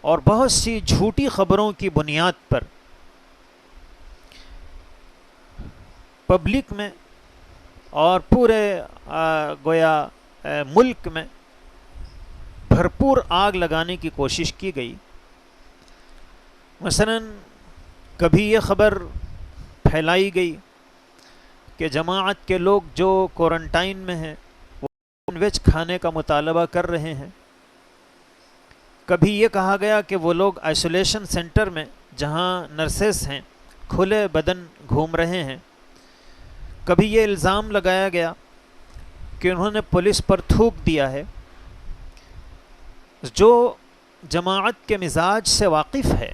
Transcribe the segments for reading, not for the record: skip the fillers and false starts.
اور بہت سی جھوٹی خبروں کی بنیاد پر پبلک میں اور پورے گویا ملک میں بھرپور آگ لگانے کی کوشش کی گئی. مثلا کبھی یہ خبر پھیلائی گئی کہ جماعت کے لوگ جو کوارنٹائن میں ہیں وہ نان ویج کھانے کا مطالبہ کر رہے ہیں. کبھی یہ کہا گیا کہ وہ لوگ آئسولیشن سینٹر میں جہاں نرسز ہیں کھلے بدن گھوم رہے ہیں. کبھی یہ الزام لگایا گیا کہ انہوں نے پولیس پر تھوک دیا ہے. جو جماعت کے مزاج سے واقف ہے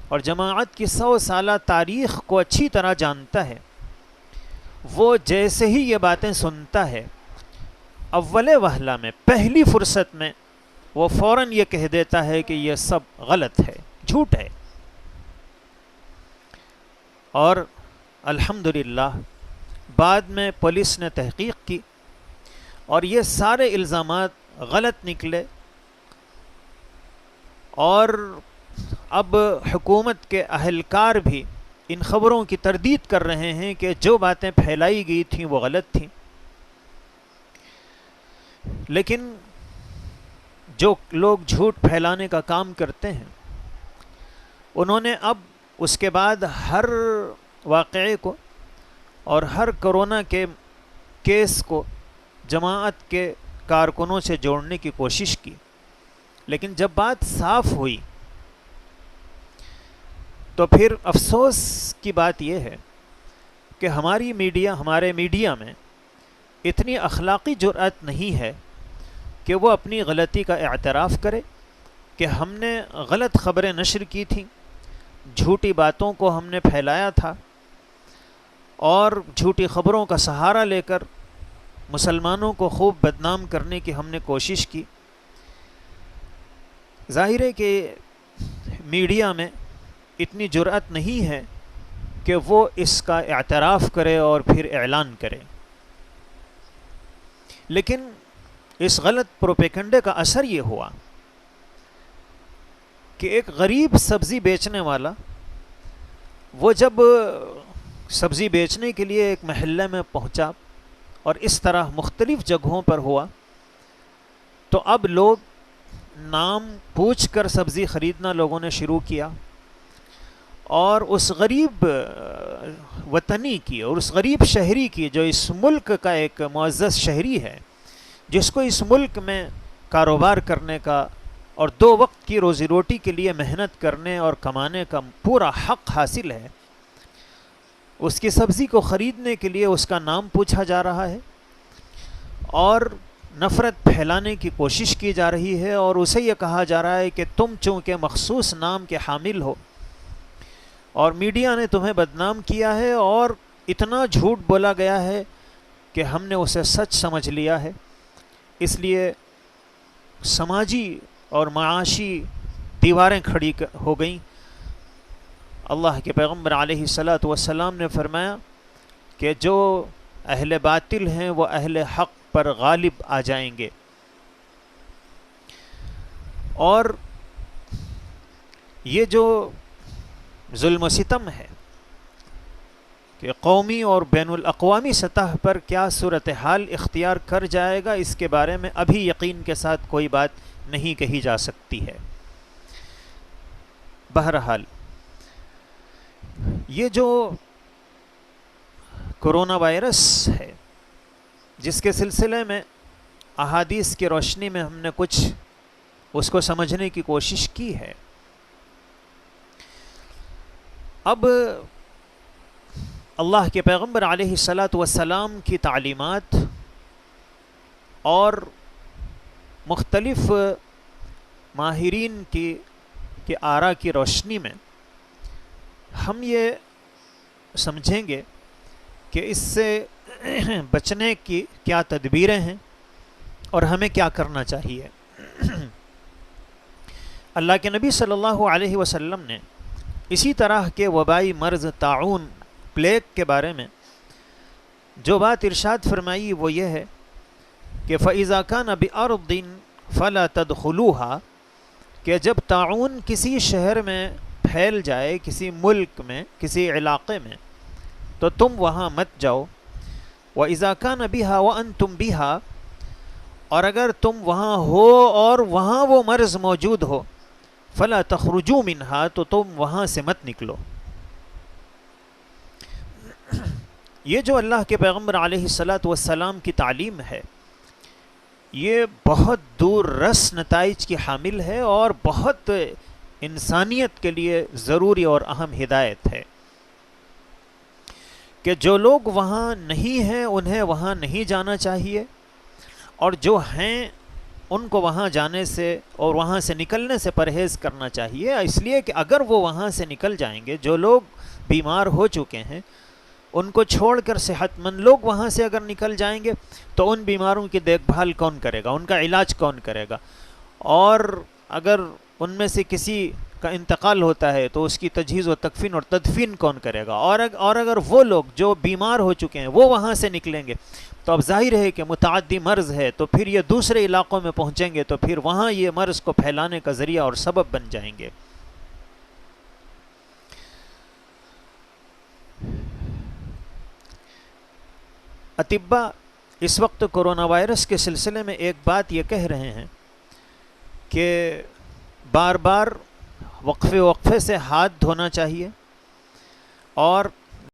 اور جماعت کی 100 سالہ تاریخ کو اچھی طرح جانتا ہے، وہ جیسے ہی یہ باتیں سنتا ہے اول وہلہ میں پہلی فرصت میں وہ فوراً یہ کہہ دیتا ہے کہ یہ سب غلط ہے، جھوٹ ہے. اور الحمدللہ بعد میں پولیس نے تحقیق کی اور یہ سارے الزامات غلط نکلے، اور اب حکومت کے اہلکار بھی ان خبروں کی تردید کر رہے ہیں کہ جو باتیں پھیلائی گئی تھیں وہ غلط تھیں. لیکن جو لوگ جھوٹ پھیلانے کا کام کرتے ہیں انہوں نے اب اس کے بعد ہر واقعے کو اور ہر کرونا کے کیس کو جماعت کے کارکنوں سے جوڑنے کی کوشش کی. لیکن جب بات صاف ہوئی تو پھر افسوس کی بات یہ ہے کہ ہمارے میڈیا میں اتنی اخلاقی جرأت نہیں ہے کہ وہ اپنی غلطی کا اعتراف کرے کہ ہم نے غلط خبریں نشر کی تھیں، جھوٹی باتوں کو ہم نے پھیلایا تھا اور جھوٹی خبروں کا سہارا لے کر مسلمانوں کو خوب بدنام کرنے کی ہم نے کوشش کی. ظاہر ہے کہ میڈیا میں اتنی جرأت نہیں ہے کہ وہ اس کا اعتراف کرے اور پھر اعلان کرے. لیکن اس غلط پروپیگنڈے کا اثر یہ ہوا کہ ایک غریب سبزی بیچنے والا وہ جب سبزی بیچنے کے لیے ایک محلے میں پہنچا اور اس طرح مختلف جگہوں پر ہوا تو اب لوگ نام پوچھ کر سبزی خریدنا لوگوں نے شروع کیا، اور اس غریب وطنی کی اور اس غریب شہری کی جو اس ملک کا ایک معزز شہری ہے، جس کو اس ملک میں کاروبار کرنے کا اور 2 وقت کی روزی روٹی کے لیے محنت کرنے اور کمانے کا پورا حق حاصل ہے، اس کی سبزی کو خریدنے کے لیے اس کا نام پوچھا جا رہا ہے اور نفرت پھیلانے کی کوشش کی جا رہی ہے، اور اسے یہ کہا جا رہا ہے کہ تم چونکہ مخصوص نام کے حامل ہو اور میڈیا نے تمہیں بدنام کیا ہے اور اتنا جھوٹ بولا گیا ہے کہ ہم نے اسے سچ سمجھ لیا ہے، اس لیے سماجی اور معاشی دیواریں کھڑی ہو گئیں. اللہ کے پیغمبر علیہ الصلاۃ والسلام نے فرمایا کہ جو اہل باطل ہیں وہ اہل حق پر غالب آ جائیں گے. اور یہ جو ظلم و ستم ہے کہ قومی اور بین الاقوامی سطح پر کیا صورتحال اختیار کر جائے گا، اس کے بارے میں ابھی یقین کے ساتھ کوئی بات نہیں کہی جا سکتی ہے. بہرحال یہ جو کرونا وائرس ہے جس کے سلسلے میں احادیث کی روشنی میں ہم نے کچھ اس کو سمجھنے کی کوشش کی ہے، اب اللہ کے پیغمبر علیہ الصلاۃ والسلام کی تعلیمات اور مختلف ماہرین کی آراء کی روشنی میں ہم یہ سمجھیں گے کہ اس سے بچنے کی کیا تدبیریں ہیں اور ہمیں کیا کرنا چاہیے. اللہ کے نبی صلی اللہ علیہ وسلم نے اسی طرح کے وبائی مرض طاعون پلیگ کے بارے میں جو بات ارشاد فرمائی وہ یہ ہے کہ فَإِذَا كَانَ بِأَرْضٍ فَلَا تَدْخُلُوهَا، کہ جب طاعون کسی شہر میں پھیل جائے، کسی ملک میں، کسی علاقے میں، تو تم وہاں مت جاؤ۔ وَإِذَا كَانَ بِهَا وَأَنْتُمْ بِهَا، اور اگر تم وہاں ہو اور وہاں وہ مرض موجود ہو، فَلَا تَخْرُجُوا مِنْهَا، تو تم وہاں سے مت نکلو۔ یہ جو اللہ کے پیغمبر علیہ الصلاۃ والسلام کی تعلیم ہے، یہ بہت دور رس نتائج کی حامل ہے اور بہت انسانیت کے لیے ضروری اور اہم ہدایت ہے کہ جو لوگ وہاں نہیں ہیں انہیں وہاں نہیں جانا چاہیے، اور جو ہیں ان کو وہاں جانے سے اور وہاں سے نکلنے سے پرہیز کرنا چاہیے، اس لیے کہ اگر وہ وہاں سے نکل جائیں گے، جو لوگ بیمار ہو چکے ہیں ان کو چھوڑ کر صحت مند لوگ وہاں سے اگر نکل جائیں گے تو ان بیماروں کی دیکھ بھال کون کرے گا، ان کا علاج کون کرے گا، اور اگر ان میں سے کسی کا انتقال ہوتا ہے تو اس کی تجہیز و تکفین اور تدفین کون کرے گا، اور اگر وہ لوگ جو بیمار ہو چکے ہیں وہ وہاں سے نکلیں گے تو اب ظاہر ہے کہ متعدی مرض ہے، تو پھر یہ دوسرے علاقوں میں پہنچیں گے تو پھر وہاں یہ مرض کو پھیلانے کا ذریعہ اور سبب بن جائیں گے۔ اطباء اس وقت کرونا وائرس کے سلسلے میں ایک بات یہ کہہ رہے ہیں کہ بار بار وقفے سے ہاتھ دھونا چاہیے، اور